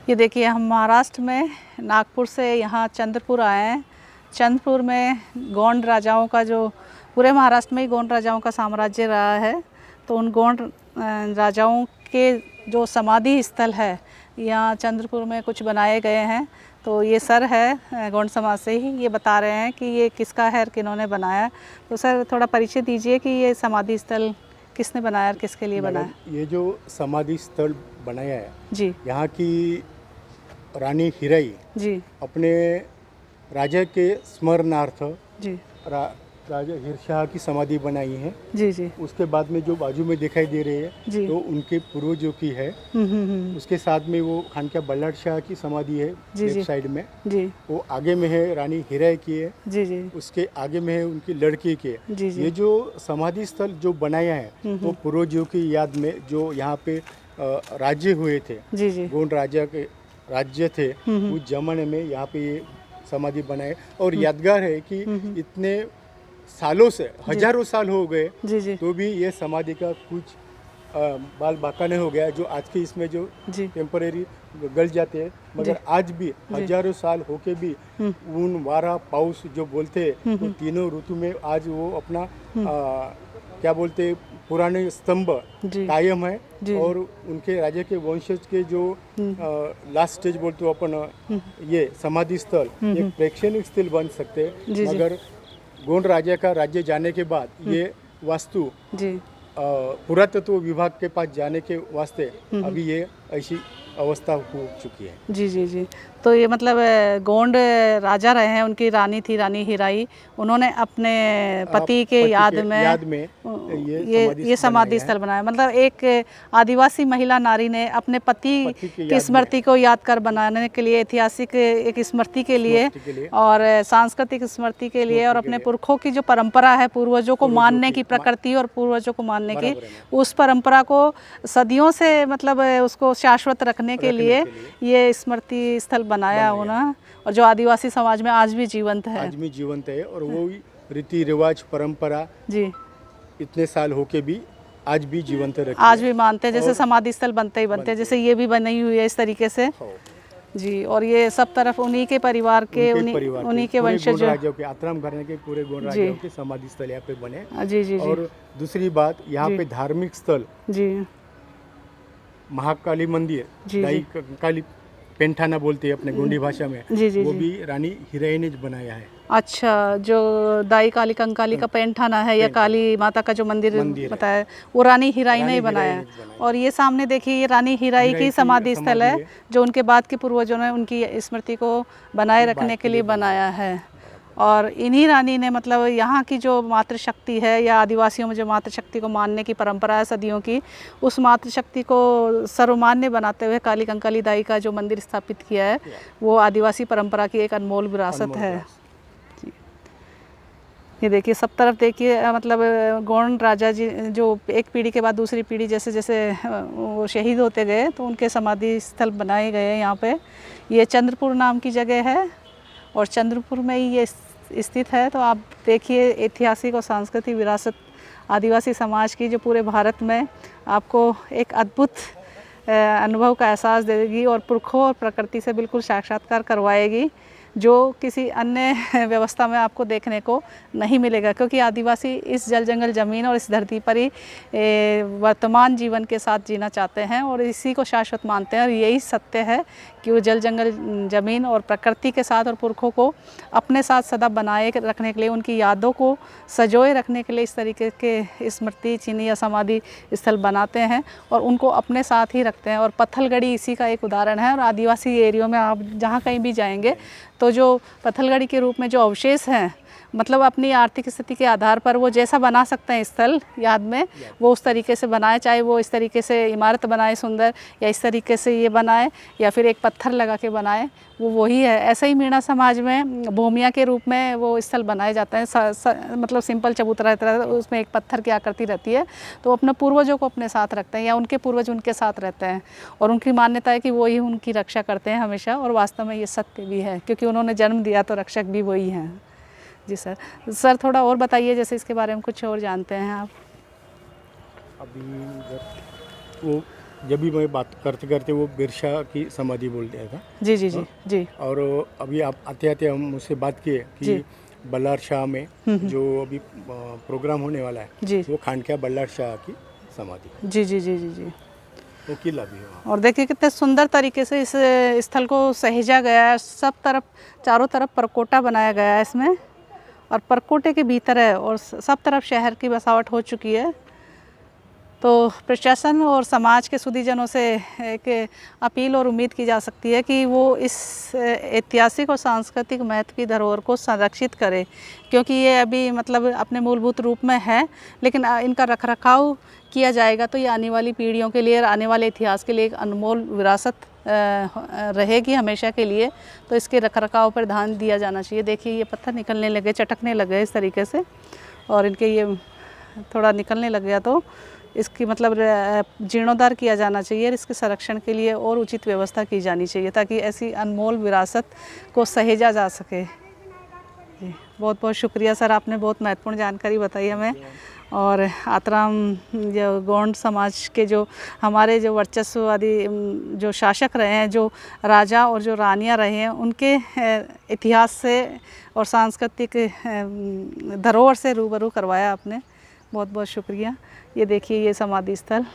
ये देखिए, हम महाराष्ट्र में नागपुर से यहाँ चंद्रपुर आए हैं। चंद्रपुर में गोंड राजाओं का जो पूरे महाराष्ट्र में ही गोंड राजाओं का साम्राज्य रहा है, तो उन गोंड राजाओं के जो समाधि स्थल है यहाँ चंद्रपुर में कुछ बनाए गए हैं। तो ये सर है गोंड समाज से ही, ये बता रहे हैं कि ये किसका है और किन्होंने बनाया। तो सर थोड़ा परिचय दीजिए कि ये समाधि स्थल किसने बनाया और किसके लिए बनाया। ये जो समाधि स्थल बनाया है जी, यहाँ की रानी हिराई जी, अपने राजा के स्मरणार्थ जी, राजा हिरशाह की समाधि बनाई है। जी, जी, उसके बाद में जो बाजू में दिखाई दे रही है जी। तो उनके पूर्वजों की है। उसके साथ में वो खानका बल्लाट शाह की समाधि है जी, जी। लेफ्ट साइड में, जी, वो आगे में है रानी हिराई की है, जी, जी, उसके आगे में है उनकी लड़की की है। जी, जी। ये जो समाधि स्थल जो बनाया है वो पूर्वजों की याद में जो यहाँ पे राज्य हुए थे, जी, जी, गोंड राजा के राज्य थे, उस जमाने में यहाँ पे ये समाधि बनाए। और यादगार है कि इतने सालों से हजारों साल हो गए जी, जी, तो भी ये समाधि का कुछ बाल बाका नहीं हो गया, जो आज के इसमें जो जी, टेम्परेरी गल जाते हैं, मगर आज भी हजारों साल होके भी ऊन वारा पाउस जो बोलते हैं तो तीनों ऋतु में आज वो अपना क्या बोलते हैं पुराने स्तंभ जी, कायम है। जी। और उनके राजा के वंशज के जो लास्ट स्टेज बोलते हो अपन ये समाधि स्थल एक प्रेक्षणीय स्थल बन सकते हैं। जी, जी। मगर गोंड राजा का राज्य जाने के बाद ये वास्तु जी, पुरातत्व विभाग के पास जाने के वास्ते अभी ये ऐसी अवस्था हो चुकी है। जी, जी, जी। तो ये मतलब गोंड राजा रहे हैं, उनकी रानी थी रानी हिराई, उन्होंने अपने पति के याद में ये समाधि स्थल बनाया। मतलब एक आदिवासी महिला नारी ने अपने पति की स्मृति को याद कर बनाने के लिए, ऐतिहासिक एक स्मृति के लिए और सांस्कृतिक स्मृति के लिए और अपने पुरखों की जो परंपरा है, पूर्वजों को मानने की, प्रकृति और पूर्वजों को मानने की, उस परंपरा को सदियों से मतलब उसको शाश्वत रखने के लिए ये स्मृति स्थल बनाया होना, और जो आदिवासी समाज में आज भी जीवंत है। आज भी जीवंत है और वो रीति रिवाज परंपरा जी, इतने साल होके भी आज भी जीवंत रखी आज भी मानते हैं। जैसे समाधि स्थल बनते ही बनते हैं, जैसे ये भी बनी हुई है इस तरीके से। जी, और ये सब तरफ उन्हीं के परिवार के, उन्हीं के वंशज के आत्राम घराने के पूरे गोंड राजाओं के समाधि स्थल यहाँ पे बने। जी, जी, जी। और दूसरी बात यहाँ पे धार्मिक स्थल जी, महाकाली मंदिर, जी, दाई काली पेंठाना बोलते हैं अपने गोंडी भाषा में, जी, जी, वो जी। भी रानी हिराई ने बनाया है। अच्छा, जो दाई काली कंकाली का पेंठाना है या काली माता का जो मंदिर बताया, वो रानी हिराई ने ही बनाया। और ये सामने देखिए, ये रानी हिराई की समाधि स्थल है, जो उनके बाद के पूर्वजों ने उनकी स्मृति को बनाए रखने के लिए बनाया है। और इन्हीं रानी ने मतलब यहाँ की जो मातृशक्ति है या आदिवासियों में जो मातृशक्ति को मानने की परंपरा है सदियों की, उस मातृशक्ति को सर्वमान्य बनाते हुए काली कंकाली दाई का जो मंदिर स्थापित किया है, वो आदिवासी परंपरा की एक अनमोल विरासत है। जी, ये देखिए सब तरफ देखिए, मतलब गोंड राजा जी जो एक पीढ़ी के बाद दूसरी पीढ़ी जैसे जैसे वो शहीद होते गए, तो उनके समाधि स्थल बनाए गए हैं यहाँ पे। ये चंद्रपुर नाम की जगह है और चंद्रपुर में ही ये स्थित है। तो आप देखिए, ऐतिहासिक और सांस्कृतिक विरासत आदिवासी समाज की जो पूरे भारत में आपको एक अद्भुत अनुभव का एहसास देगी और पुरखों और प्रकृति से बिल्कुल साक्षात्कार करवाएगी, जो किसी अन्य व्यवस्था में आपको देखने को नहीं मिलेगा। क्योंकि आदिवासी इस जल जंगल ज़मीन और इस धरती पर ही वर्तमान जीवन के साथ जीना चाहते हैं और इसी को शाश्वत मानते हैं। और यही सत्य है कि वो जल जंगल ज़मीन और प्रकृति के साथ और पुरखों को अपने साथ सदा बनाए रखने के लिए, उनकी यादों को सजोए रखने के लिए इस तरीके के स्मृति चिन्ह या समाधि स्थल बनाते हैं और उनको अपने साथ ही रखते हैं। और पत्थलगड़ी इसी का एक उदाहरण है। और आदिवासी एरियो में आप जहाँ कहीं भी जाएंगे तो जो पत्थलगड़ी के रूप में जो अवशेष हैं, मतलब अपनी आर्थिक स्थिति के आधार पर वो जैसा बना सकते हैं स्थल याद में, वो उस तरीके से बनाए, चाहे वो इस तरीके से इमारत बनाए सुंदर, या इस तरीके से ये बनाए, या फिर एक पत्थर लगा के बनाए, वो वही है। ऐसे ही मीणा समाज में भूमिया के रूप में वो स्थल बनाए जाते हैं। मतलब सिंपल चबूतरा रहता है, उसमें एक पत्थर की आकृति रहती है, तो अपने पूर्वजों को अपने साथ रखते हैं या उनके पूर्वज उनके साथ रहते हैं और उनकी मान्यता है कि वो ही उनकी रक्षा करते हैं हमेशा। और वास्तव में ये सत्य भी है, क्योंकि उन्होंने जन्म दिया तो रक्षक भी वही हैं। जी सर थोड़ा और बताइए, जैसे इसके बारे में कुछ और जानते हैं आप। अभी वो जब भी मैं बात करते करते वो बिरसा की समाधि बोल दिया था। जी जी जी जी और अभी आप आते आते हम मुझसे बात किए कि बल्लार शाह में जो अभी प्रोग्राम होने वाला है जी वो खानका बल्लार शाह की समाधि है, जी जी जी जी जी। वो किला भी है वहाँ। और देखिए कितने सुंदर तरीके से इस स्थल को सहेजा गया है। सब तरफ, चारों तरफ परकोटा बनाया गया है इसमें, और परकोटे के भीतर है और सब तरफ शहर की बसावट हो चुकी है। तो प्रशासन और समाज के सुधीजनों से एक अपील और उम्मीद की जा सकती है कि वो इस ऐतिहासिक और सांस्कृतिक महत्व की धरोहर को संरक्षित करे, क्योंकि ये अभी मतलब अपने मूलभूत रूप में है, लेकिन इनका रखरखाव किया जाएगा तो ये आने वाली पीढ़ियों के लिए और आने वाले इतिहास के लिए एक अनमोल विरासत रहेगी हमेशा के लिए। तो इसके रखरखाव पर ध्यान दिया जाना चाहिए। देखिए ये पत्थर निकलने लगे, चटकने लगे इस तरीके से, और इनके ये थोड़ा निकलने लग गया तो इसकी मतलब जीर्णोद्धार किया जाना चाहिए। इसके संरक्षण के लिए और उचित व्यवस्था की जानी चाहिए ताकि ऐसी अनमोल विरासत को सहेजा जा सके। जी बहुत बहुत शुक्रिया सर, आपने बहुत महत्वपूर्ण जानकारी बताई हमें। और आतराम जो गोंड समाज के जो हमारे जो वर्चस्ववादी जो शासक रहे हैं, जो राजा और जो रानियां रहे हैं, उनके इतिहास से और सांस्कृतिक धरोहर से रूबरू करवाया आपने। बहुत बहुत शुक्रिया। ये देखिए ये समाधि स्थल।